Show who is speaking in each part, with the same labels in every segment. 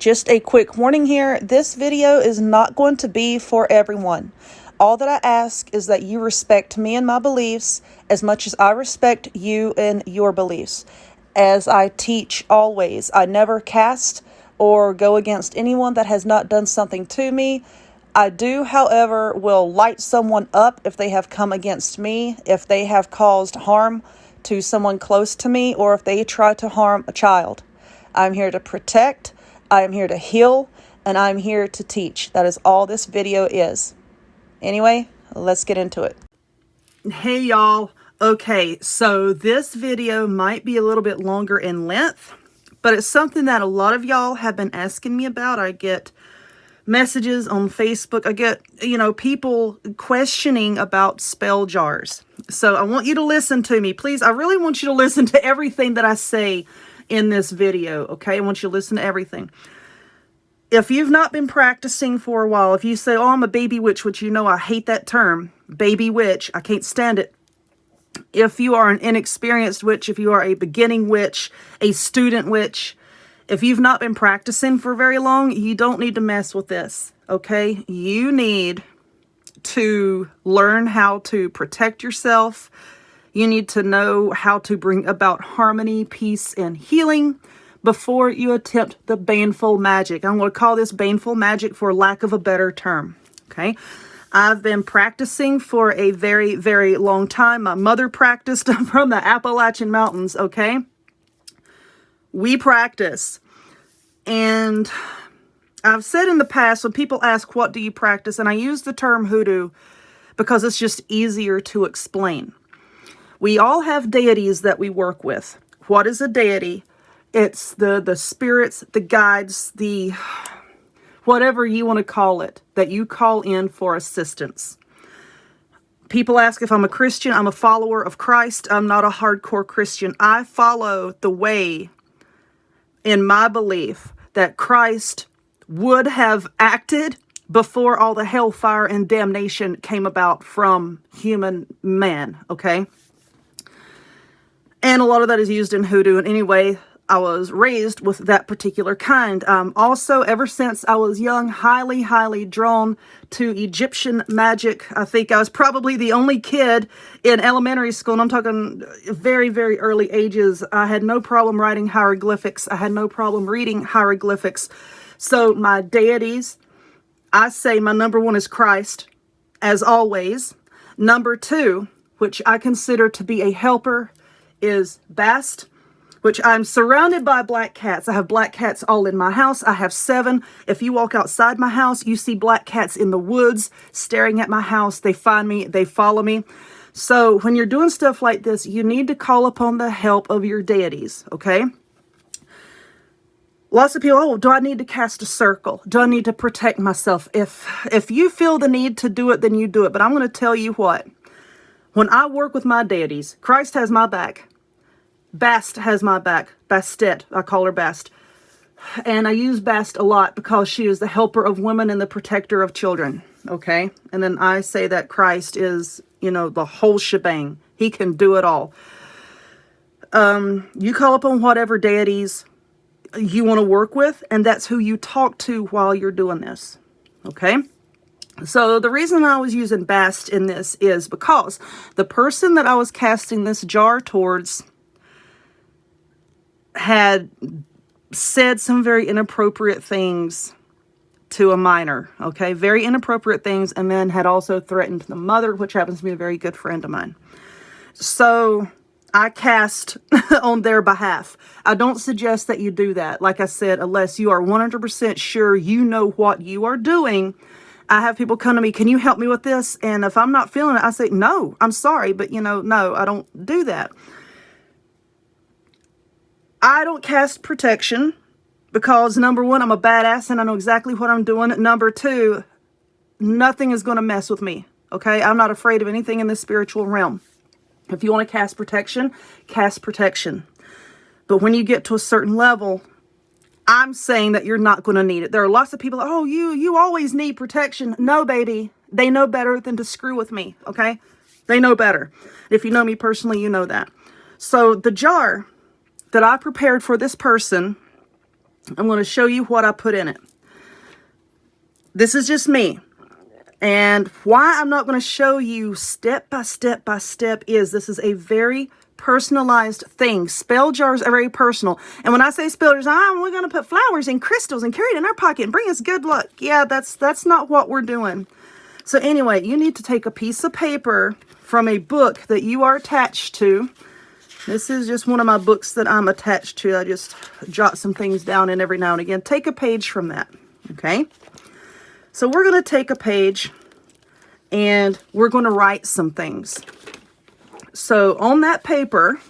Speaker 1: Just a quick warning here, this video is not going to be for everyone. All that I ask is that you respect me and my beliefs as much as I respect you and your beliefs. As I teach always, I never cast or go against anyone that has not done something to me. I do, however, will light someone up if they have come against me, if they have caused harm to someone close to me, or if they try to harm a child. I'm here to protect, I am here to heal, and I'm here to teach. That is all this video is. Anyway, let's get into it. Hey y'all. Okay, so this video might be a little bit longer in length, but it's something that a lot of y'all have been asking me about. I get messages on Facebook. I get, people questioning about spell jars. So I want you to listen to me. Please, I really want you to listen to everything that I say in this video, okay? I want you to listen to everything. If you've not been practicing for a while, if you say, oh, I'm a baby witch, which I hate that term, baby witch, I can't stand it. If you are an inexperienced witch, if you are a beginning witch, a student witch, if you've not been practicing for very long, you don't need to mess with this, okay? You need to learn how to protect yourself. You need to know how to bring about harmony, peace, and healing before you attempt the baneful magic. I'm going to call this baneful magic for lack of a better term, okay? I've been practicing for a very, very long time. My mother practiced from the Appalachian Mountains, okay? We practice. And I've said in the past, when people ask, what do you practice? And I use the term hoodoo because it's just easier to explain. We all have deities that we work with. What is a deity? It's the spirits, the guides, the whatever you want to call it, that you call in for assistance. People ask if I'm a Christian. I'm a follower of Christ. I'm not a hardcore Christian. I follow the way in my belief that Christ would have acted before all the hellfire and damnation came about from human man, okay? And a lot of that is used in hoodoo. And anyway, I was raised with that particular kind. Also, ever since I was young, highly, highly drawn to Egyptian magic. I think I was probably the only kid in elementary school, and I'm talking very, very early ages. I had no problem writing hieroglyphics. I had no problem reading hieroglyphics. So my deities, I say my number one is Christ, as always. Number two, which I consider to be a helper, is Bast, which I'm surrounded by black cats. I have black cats all in my house. I have 7. If you walk outside my house, you see black cats in the woods staring at my house. They find me, they follow me. So when you're doing stuff like this, you need to call upon the help of your deities, okay? Lots of people, oh, do I need to cast a circle? Do I need to protect myself? If you feel the need to do it, then you do it. But I'm going to tell you what. When I work with my deities, Christ has my back. Bast has my back. Bastet, I call her Bast. And I use Bast a lot because she is the helper of women and the protector of children, okay? And then I say that Christ is, the whole shebang. He can do it all. You call upon whatever deities you want to work with, and that's who you talk to while you're doing this, okay? So the reason I was using Bast in this is because the person that I was casting this jar towards had said some very inappropriate things to a minor, okay? Very inappropriate things, and then had also threatened the mother, which happens to be a very good friend of mine. So I cast on their behalf. I don't suggest that you do that, like I said, unless you are 100% sure you know what you are doing. I have people come to me, can you help me with this? And if I'm not feeling it, I say, no, I'm sorry, but no, I don't do that. I don't cast protection because, number one, I'm a badass and I know exactly what I'm doing. Number two, nothing is going to mess with me, okay? I'm not afraid of anything in the spiritual realm. If you want to cast protection, cast protection. But when you get to a certain level, I'm saying that you're not going to need it. There are lots of people, oh, you always need protection. No, baby. They know better than to screw with me, okay? They know better. If you know me personally, you know that. So the jar that I prepared for this person I'm going to show you what I put in it. This is just me. And why I'm not going to show you step by step by step is this is a very personalized thing. Spell jars are very personal. And when I say spell jars, we're going to put flowers and crystals and carry it in our pocket and bring us good luck. Yeah, that's not what we're doing. So anyway, you need to take a piece of paper from a book that you are attached to. This is just one of my books that I'm attached to. I just jot some things down in every now and again. Take a page from that, okay? So we're going to take a page and we're going to write some things. So on that paper,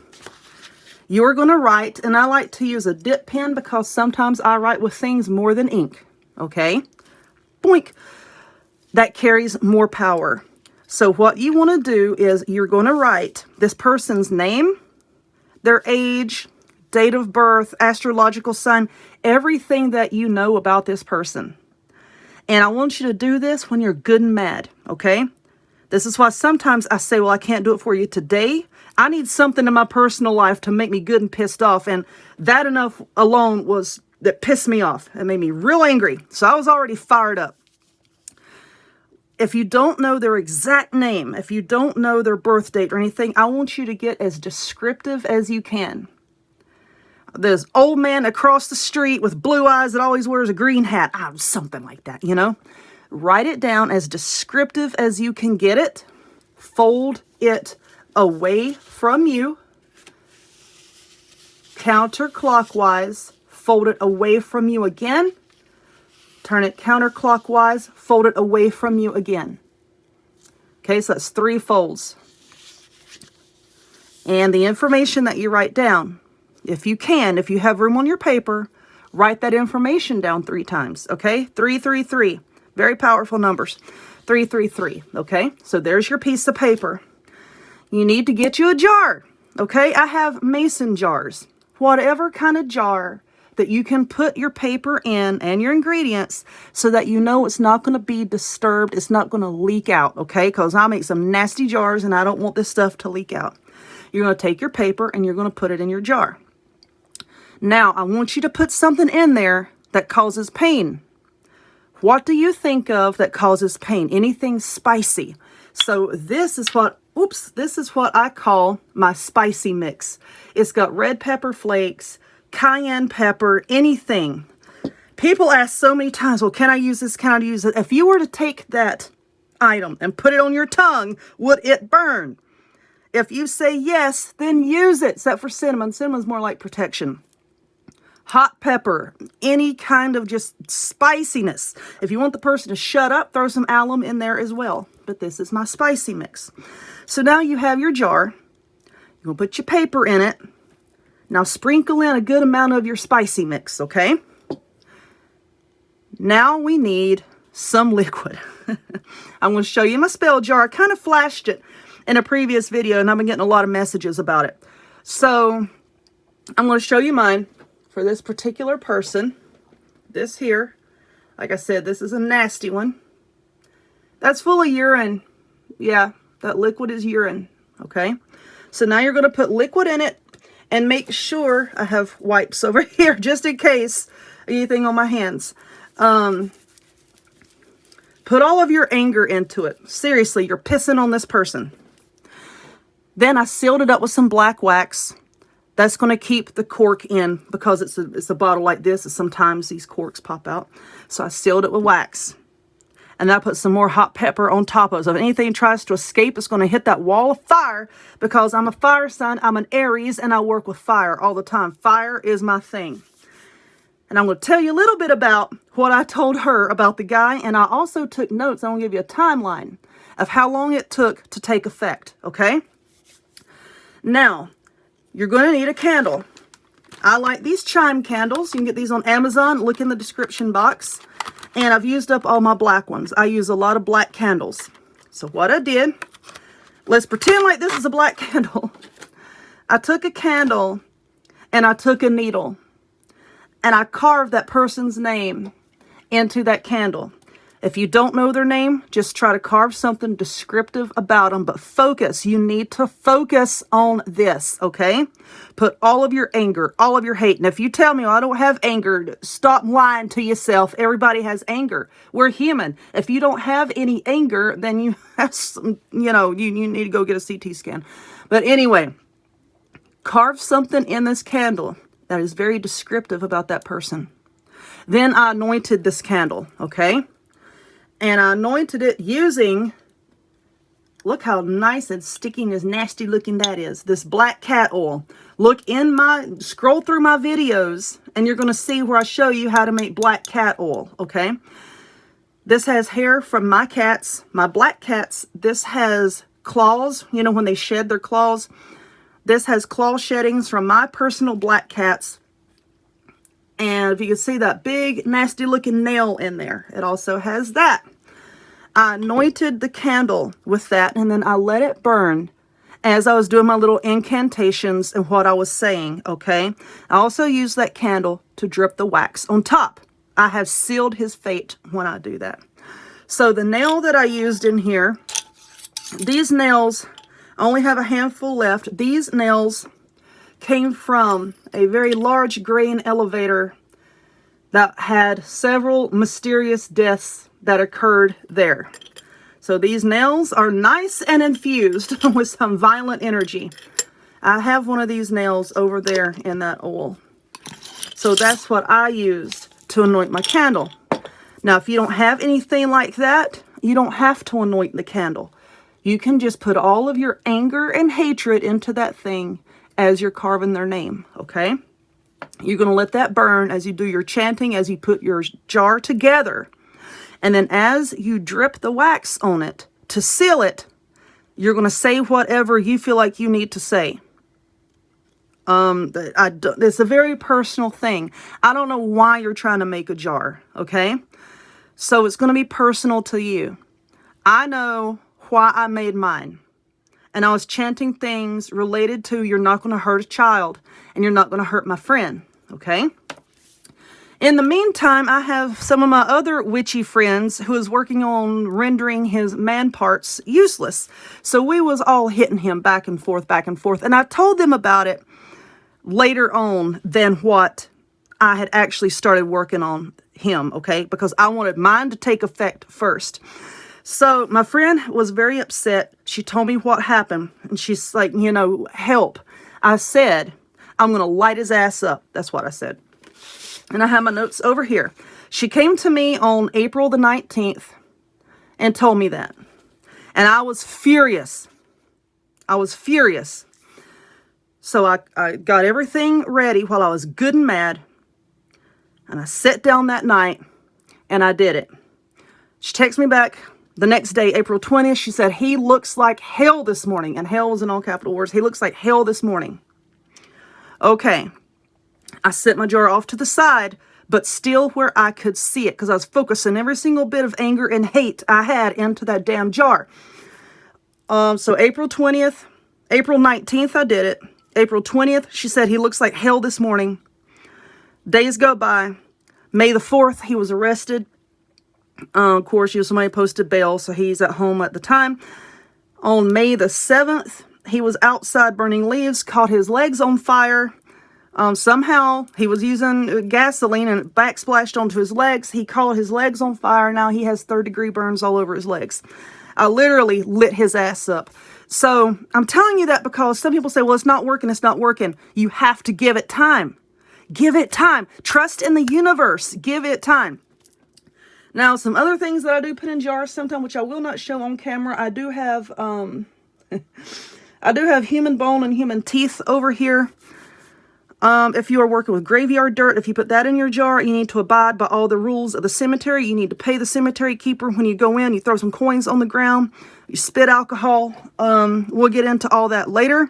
Speaker 1: you're going to write, and I like to use a dip pen because sometimes I write with things more than ink, okay? Boink. That carries more power. So what you want to do is you're going to write this person's name, their age, date of birth, astrological sign, everything that you know about this person. And I want you to do this when you're good and mad, okay? This is why sometimes I say, well, I can't do it for you today. I need something in my personal life to make me good and pissed off. And that enough alone that pissed me off. It made me real angry. So I was already fired up. If you don't know their exact name, if you don't know their birth date or anything, I want you to get as descriptive as you can. This old man across the street with blue eyes that always wears a green hat. Something like that, you know. Write it down as descriptive as you can get it. Fold it away from you. Counterclockwise. Fold it away from you again. Turn it counterclockwise, fold it away from you again. Okay, so that's 3 folds. And the information that you write down, if you have room on your paper, write that information down 3 times, okay? 333, very powerful numbers. 333, okay? So there's your piece of paper. You need to get you a jar, okay? I have mason jars, whatever kind of jar that you can put your paper in and your ingredients so that you know it's not going to be disturbed. It's not going to leak out, okay? Because I make some nasty jars and I don't want this stuff to leak out. You're going to take your paper and you're going to put it in your jar. Now, I want you to put something in there that causes pain. What do you think of that causes pain? Anything spicy. So this is what I call my spicy mix. It's got red pepper flakes, cayenne pepper, anything. People ask so many times, well, can I use this? Can I use it? If you were to take that item and put it on your tongue, would it burn? If you say yes, then use it, except for cinnamon. Cinnamon's more like protection. Hot pepper, any kind of just spiciness. If you want the person to shut up, throw some alum in there as well. But this is my spicy mix. So now you have your jar. You're going to put your paper in it. Now sprinkle in a good amount of your spicy mix, okay? Now we need some liquid. I'm going to show you my spell jar. I kind of flashed it in a previous video and I've been getting a lot of messages about it. So I'm going to show you mine for this particular person. This here, like I said, this is a nasty one. That's full of urine. Yeah, that liquid is urine, okay? So now you're going to put liquid in it. And make sure I have wipes over here, just in case anything on my hands. Put all of your anger into it. Seriously, you're pissing on this person. Then I sealed it up with some black wax. That's going to keep the cork in because it's a bottle like this. And sometimes these corks pop out. So I sealed it with wax. And I put some more hot pepper on top of it. So if anything tries to escape, it's going to hit that wall of fire because I'm a fire sign. I'm an Aries and I work with fire all the time. Fire is my thing. And I'm going to tell you a little bit about what I told her about the guy. And I also took notes. I'm going to give you a timeline of how long it took to take effect. Okay? Now, you're going to need a candle. I like these chime candles. You can get these on Amazon. Look in the description box. And I've used up all my black ones. I use a lot of black candles. So what I did, let's pretend like this is a black candle. I took a candle and I took a needle and I carved that person's name into that candle. If you don't know their name, just try to carve something descriptive about them, but focus. You need to focus on this, okay? Put all of your anger, all of your hate. And if you tell me, oh, I don't have anger, stop lying to yourself. Everybody has anger. We're human. If you don't have any anger, then you have some, you need to go get a CT scan. But anyway, carve something in this candle that is very descriptive about that person. Then I anointed this candle, okay? And I anointed it using, look how nice and sticky and as nasty looking that is, this black cat oil. Scroll through my videos and you're going to see where I show you how to make black cat oil, okay? This has hair from my cats, my black cats. This has claws, when they shed their claws. This has claw sheddings from my personal black cats. And if you can see that big, nasty looking nail in there, it also has that. I anointed the candle with that, and then I let it burn as I was doing my little incantations and what I was saying, okay? I also used that candle to drip the wax on top. I have sealed his fate when I do that. So the nail that I used in here, these nails, I only have a handful left. These nails came from a very large grain elevator that had several mysterious deaths that occurred there. So these nails are nice and infused with some violent energy. I have one of these nails over there in that oil. So that's what I used to anoint my candle. Now, if you don't have anything like that, you don't have to anoint the candle. You can just put all of your anger and hatred into that thing as you're carving their name, okay? You're going to let that burn as you do your chanting, as you put your jar together. And then as you drip the wax on it to seal it, you're going to say whatever you feel like you need to say. It's a very personal thing. I don't know why you're trying to make a jar, okay? So it's going to be personal to you. I know why I made mine. And I was chanting things related to you're not going to hurt a child and you're not going to hurt my friend, okay? In the meantime, I have some of my other witchy friends who is working on rendering his man parts useless. So we was all hitting him back and forth, back and forth. And I told them about it later on than what I had actually started working on him, okay? Because I wanted mine to take effect first. So my friend was very upset. She told me what happened. And she's like, help. I said, I'm going to light his ass up. That's what I said. And I have my notes over here. She came to me on April the 19th and told me that. And I was furious. I was furious. So I got everything ready while I was good and mad. And I sat down that night and I did it. She texted me back the next day, April 20th. She said, he looks like hell this morning. And hell was in all capital words. He looks like hell this morning. Okay. I set my jar off to the side, but still where I could see it because I was focusing every single bit of anger and hate I had into that damn jar. So April 20th, April 19th, I did it. April 20th, she said, he looks like hell this morning. Days go by. May the 4th, he was arrested. Of course, somebody posted bail, so he's at home at the time. On May the 7th, he was outside burning leaves, caught his legs on fire. Somehow, he was using gasoline and it backsplashed onto his legs. He caught his legs on fire. Now he has third-degree burns all over his legs. I literally lit his ass up. So, I'm telling you that because some people say, well, it's not working, it's not working. You have to give it time. Give it time. Trust in the universe. Give it time. Now, some other things that I do put in jars sometimes, which I will not show on camera. I do have, I do have human bone and human teeth over here. If you are working with graveyard dirt, if you put that in your jar, you need to abide by all the rules of the cemetery. You need to pay the cemetery keeper when you go in. You throw some coins on the ground. You spit alcohol. We'll get into all that later.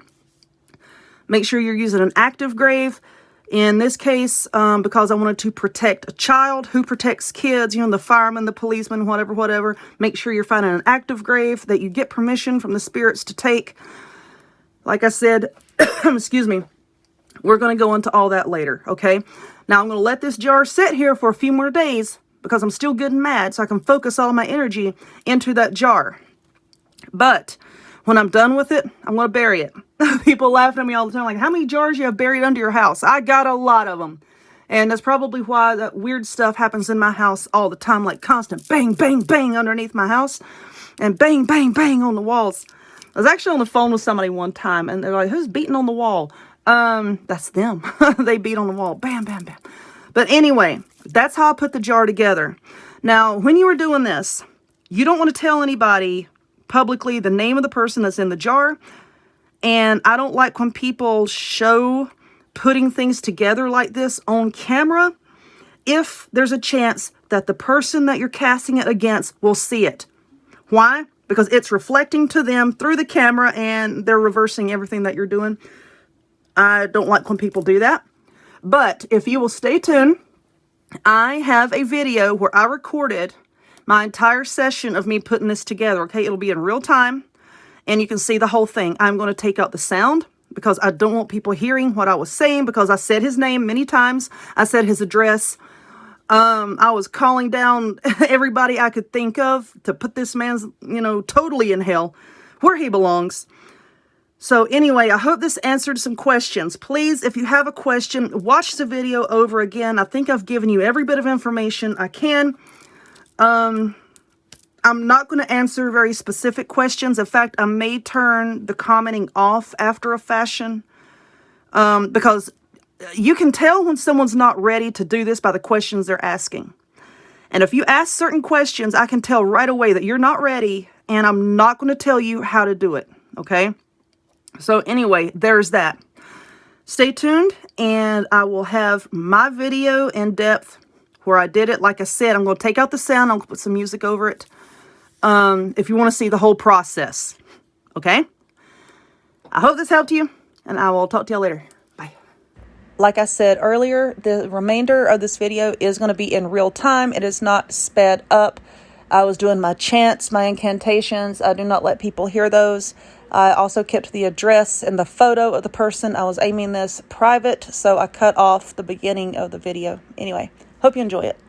Speaker 1: Make sure you're using an active grave. In this case, because I wanted to protect a child. Who protects kids? The fireman, the policeman, whatever. Make sure you're finding an active grave that you get permission from the spirits to take. Like I said, excuse me. We're going to go into all that later, okay? Now, I'm going to let this jar sit here for a few more days because I'm still good and mad, so I can focus all my energy into that jar. But when I'm done with it, I'm going to bury it. People laugh at me all the time, like, how many jars you have buried under your house? I got a lot of them. And that's probably why that weird stuff happens in my house all the time, like constant bang, bang, bang underneath my house and bang, bang, bang on the walls. I was actually on the phone with somebody one time and they're like, who's beating on the wall? That's them. They beat on the wall. Bam, bam, bam. But anyway, that's how I put the jar together. Now, when you were doing this, you don't want to tell anybody publicly the name of the person that's in the jar. And I don't like when people show putting things together like this on camera if there's a chance that the person that you're casting it against will see it. Why? Because it's reflecting to them through the camera and they're reversing everything that you're doing. I don't like when people do that. But if you will stay tuned, I have a video where I recorded my entire session of me putting this together. Okay, it'll be in real time and you can see the whole thing. I'm going to take out the sound because I don't want people hearing what I was saying, because I said his name many times. I said his address. I was calling down everybody I could think of to put this man's, totally in hell where he belongs. So anyway, I hope this answered some questions. Please, if you have a question, watch the video over again. I think I've given you every bit of information I can. I'm not going to answer very specific questions. In fact, I may turn the commenting off after a fashion, because you can tell when someone's not ready to do this by the questions they're asking. And if you ask certain questions, I can tell right away that you're not ready, and I'm not going to tell you how to do it, okay? So anyway, there's that. Stay tuned, and I will have my video in depth where I did it. Like I said, I'm going to take out the sound. I'm going to put some music over it. If you want to see the whole process. Okay? I hope this helped you, and I will talk to you later. Bye. Like I said earlier, the remainder of this video is going to be in real time. It is not sped up. I was doing my chants, my incantations. I do not let people hear those. I also kept the address and the photo of the person. I was aiming this private, so I cut off the beginning of the video. Anyway, hope you enjoy it.